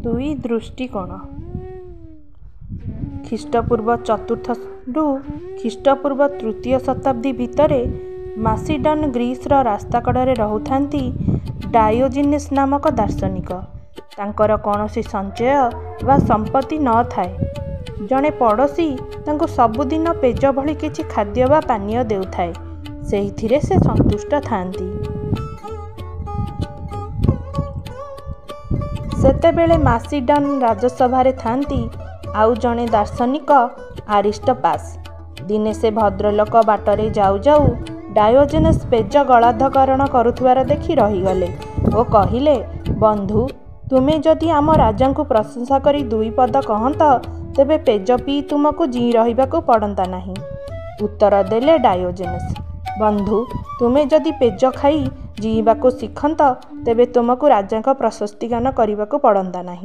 ଦୁଇ ଦୃଷ୍ଟିକୋଣ। ଖ୍ରୀଷ୍ଟପୂର୍ବ ଚତୁର୍ଥରୁ ଖ୍ରୀଷ୍ଟପୂର୍ବ ତୃତୀୟ ଶତାବ୍ଦୀ ଭିତରେ ମାସିଡନ୍ ଗ୍ରୀସର ରାସ୍ତାକଡ଼ରେ ରହୁଥାନ୍ତି ଡାୟୋଜିନସ୍ ନାମକ ଦାର୍ଶନିକ। ତାଙ୍କର କୌଣସି ସଞ୍ଚୟ ବା ସମ୍ପତ୍ତି ନଥାଏ। ଜଣେ ପଡ଼ୋଶୀ ତାଙ୍କୁ ସବୁଦିନ ପେଜ ଭଳି କିଛି ଖାଦ୍ୟ ବା ପାନୀୟ ଦେଉଥାଏ। ସେଇଥିରେ ସେ ସନ୍ତୁଷ୍ଟ ଥାନ୍ତି। ସେତେବେଳେ ମାସିଡନ୍ ରାଜସଭାରେ ଥାନ୍ତି ଆଉ ଜଣେ ଦାର୍ଶନିକ ଆରିଷ୍ଟୋପାସ୍। ଦିନେ ସେ ଭଦ୍ରଲୋକ ବାଟରେ ଯାଉ ଯାଉ ଡାୟୋଜେନସ୍ ପେଜ ଗଳାଧକରଣ କରୁଥିବାର ଦେଖି ରହିଗଲେ ଓ କହିଲେ, ବନ୍ଧୁ, ତୁମେ ଯଦି ଆମ ରାଜାଙ୍କୁ ପ୍ରଶଂସା କରି ଦୁଇ ପଦ କହନ୍ତ, ତେବେ ପେଜ ପିଇ ତୁମକୁ ଜୀଇ ରହିବାକୁ ପଡ଼ନ୍ତା ନାହିଁ। ଉତ୍ତର ଦେଲେ ଡାୟୋଜେନସ୍, ବନ୍ଧୁ, ତୁମେ ଯଦି ପେଜ ଖାଇ ଜୀଇବାକୁ ଶିଖନ୍ତ, ତେବେ ତୁମକୁ ରାଜାଙ୍କ ପ୍ରଶସ୍ତିଗାନ କରିବାକୁ ପଡ଼ନ୍ତା ନାହିଁ।